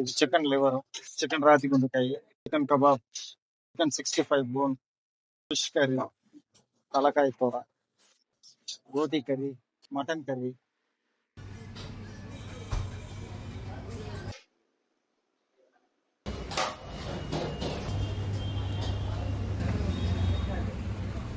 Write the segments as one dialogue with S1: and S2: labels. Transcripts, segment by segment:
S1: ఇది chicken liver, chicken రాతి గుండెకాయ, chicken kebab, chicken 65 bone, fish curry, తలకాయ కూర, గోటి curry, mutton curry.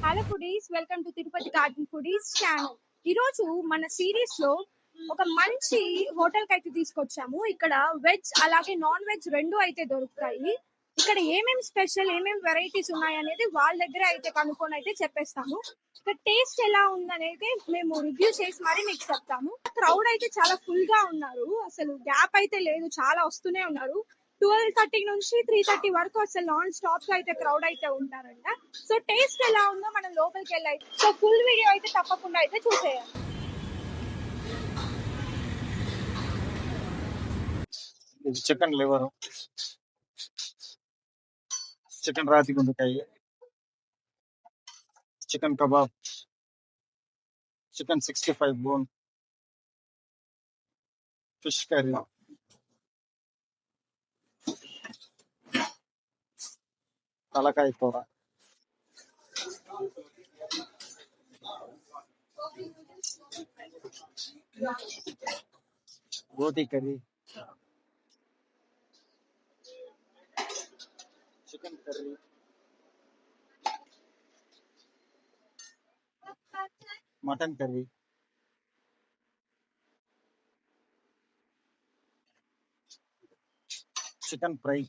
S2: Hello foodies, welcome to Tirupati garden foodies channel. ఈరోజు మన సిరీస్ లో ఒక మంచి హోటల్ కి అయితే తీసుకొచ్చాము. ఇక్కడ వెజ్ అలాగే నాన్ వెజ్ రెండు అయితే దొరుకుతాయి. ఇక్కడ ఏమేమి స్పెషల్, ఏమేమి వెరైటీస్ ఉన్నాయి అనేది వాళ్ళ దగ్గర అయితే కనుక్కొని అయితే చెప్పేస్తాము. ఇక్కడ టేస్ట్ ఎలా ఉందనేది మేము రివ్యూ చేసి మరి మీకు చెప్తాము. క్రౌడ్ అయితే చాలా ఫుల్ గా ఉన్నారు, అసలు గ్యాప్ అయితే లేదు, చాలా వస్తూనే ఉన్నారు. 12:30 నుంచి 3:30 వరకు అసలు నాన్ స్టాప్ గా అయితే క్రౌడ్ అయితే ఉంటారంట. సో టేస్ట్ ఎలా ఉందో మనం లోపలికి వెళ్ళి అయితే సో ఫుల్ వీడియో అయితే తప్పకుండా అయితే చూసేయాలి.
S1: ఇది చికెన్ లివర్, చికెన్ రాతి గుండెకాయ, chicken kebab, chicken 65 bone, fish curry, తలకాయ కూర, గోటి curry, chicken curry, mutton curry, chicken fry,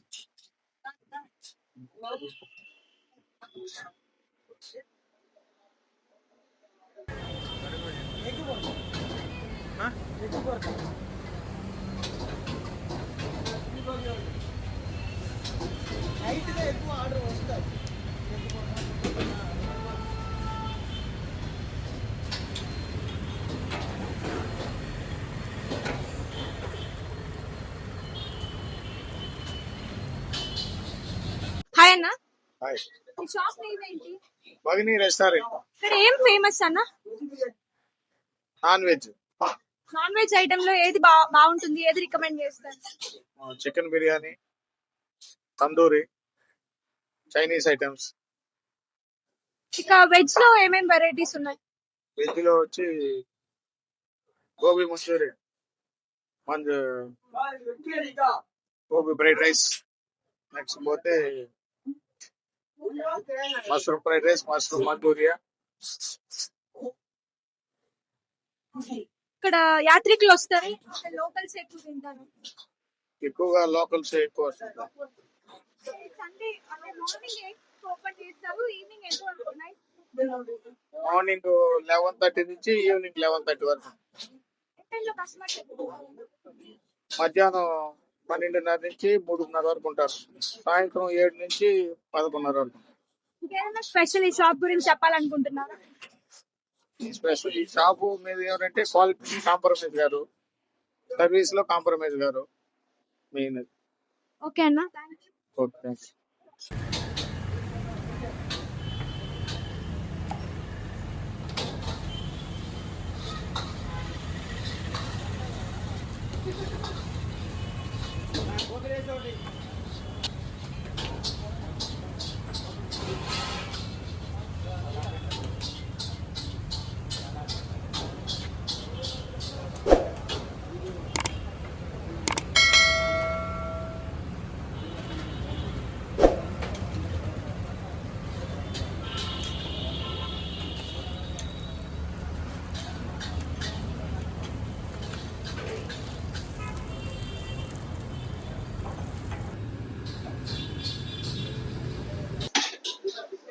S2: hi అన్న,
S1: హాయ్.
S2: ఈ షాప్ నేమ్ ఏంటి?
S1: భగిని రెస్టారెంట్.
S2: ఇక్కడ ఏం ఫేమస్ అన్న?
S1: Non veg.
S2: Non veg item లో ఏది బాగుంటుంది, ఏది రికమెండ్ చేస్తారు?
S1: Chicken biryani, tandoori, Chinese items.
S2: ఇక వెజ్ లో ఏమేం వెరైటీస్ ఉన్నాయి?
S1: వెజ్ లో వచ్చి gobi Manchurian, gobi fried rice, next పోతే mushroom fried rice, mushroom Manchuria.
S2: ఇక్కడ యాత్రికులు వస్తారు, లోకల్స్ ఎక్కువ తింటారు.
S1: ఎక్కువగా లోకల్స్ ఎక్కువ వస్తుంది.
S2: సండే అంటే మార్నింగ్ ఓపెన్ చేస్తారు, ఈవినింగ్ ఎంత వరకు ఉన్నాయి?
S1: మార్నింగ్ 11:30 నుంచి ఈవినింగ్ 11:30 వరకు. మధ్యాహ్నం 12:30 నుంచి 3:30 వరకు ఉంటారు. సాయంత్రం 7 నుంచి 11:30 వరకు.
S2: స్పెషల్ ఈ షాప్ గురించి చెప్పాలనుకుంటున్నారా?
S1: స్పెషల్ ఈ షాపు మీద ఎవరంటే క్వాలిటీ కాంప్రమైజ్ గారు, సర్వీస్ లో కాంప్రమైజ్ గారు మెయిన్.
S2: ఓకే అన్న,
S1: ఓకే, థ్యాంక్స్.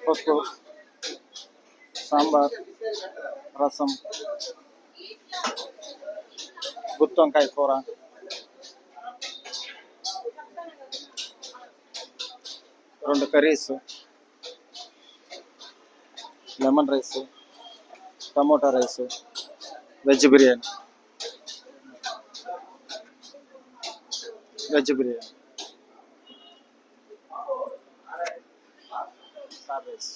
S1: పప్పు, సాంబార్, రసం, గుత్తి వంకాయ కూర, రెండు curries, lemon rice, tomato rice, veg biryani, veg biryani, rice.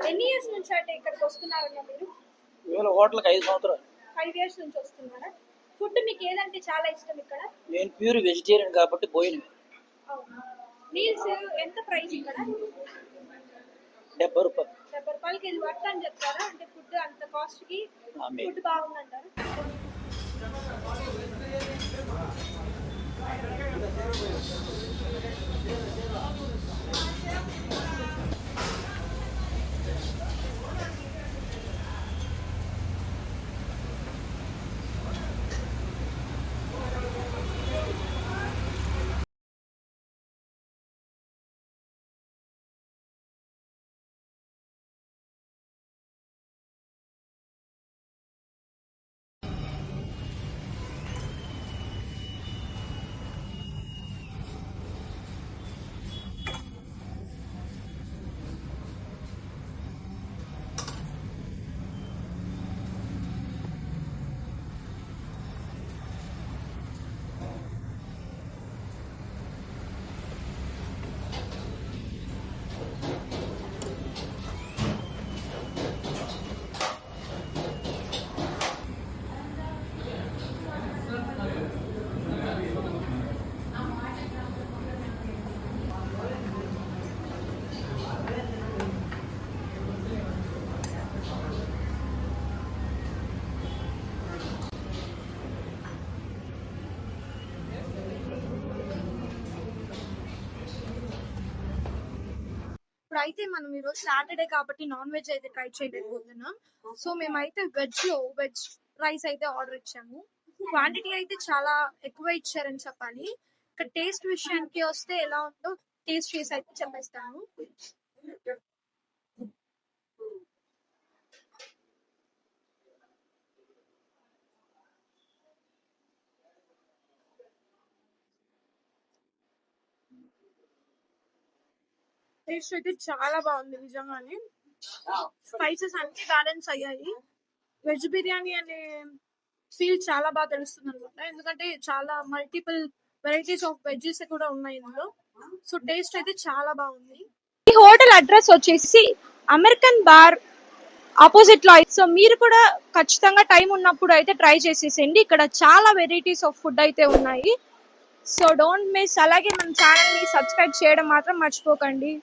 S2: ఎన్ని ఇయర్స్ నుంచి అంటే ఇక్కడికి వస్తున్నారన్న మీరు?
S3: ఇవాళ హోటల్కి 5 సంవత్సరాలు.
S2: 5 ఇయర్స్ నుంచి వస్తున్నారా? ఫుడ్ మీకు ఏదంటే చాలా ఇష్టం ఇక్కడ?
S3: నేను ప్యూర్ వెజిటేరియన్ కాబట్టి పోయినవి.
S2: అవునా? మీల్స్ ఎంత ప్రైస్ ఇక్కడ?
S3: 70 రూపాయలు.
S2: 70 రూపాయలకి ఇది వర్త్ అని చెప్తారా? అంటే ఫుడ్ అంత కాస్ట్ కి ఫుడ్ బాగుందంటారా? అయితే మనం ఈరోజు సాటర్డే కాబట్టి నాన్ వెజ్ అయితే ట్రై చేయలేకపోతున్నాం. సో మేమైతే వెజ్ రైస్ అయితే ఆర్డర్ ఇచ్చాము. క్వాంటిటీ అయితే చాలా ఎక్కువ ఇచ్చారని చెప్పాలి. ఇక్కడ టేస్ట్ విషయానికి వస్తే ఎలా ఉందో టేస్ట్ చేసి అయితే చెప్పేస్తాను. టేస్ట్ అయితే చాలా బాగుంది నిజంగానే. స్పైసెస్ అన్ని బ్యాలెన్స్ అయ్యాయి. వెజ్ బిర్యానీ అనే ఫీల్ చాలా బాగా తెలుస్తుంది అనమాట. ఎందుకంటే చాలా మల్టిపుల్ వెరైటీస్ ఆఫ్ వెజ్జెస్ కూడా ఉన్నాయి ఇందులో. సో టేస్ట్ అయితే చాలా బాగుంది. ఈ హోటల్ అడ్రస్ వచ్చేసి అమెరికన్ బార్ ఆపోజిట్ లో. సో మీరు కూడా ఖచ్చితంగా టైం ఉన్నప్పుడు అయితే ట్రై చేసేసేయండి. ఇక్కడ చాలా వెరైటీస్ ఆఫ్ ఫుడ్ అయితే ఉన్నాయి. So don't miss. అలాగే మన ఛానల్ ని సబ్స్క్రైబ్ చేయడం మాత్రం మర్చిపోకండి.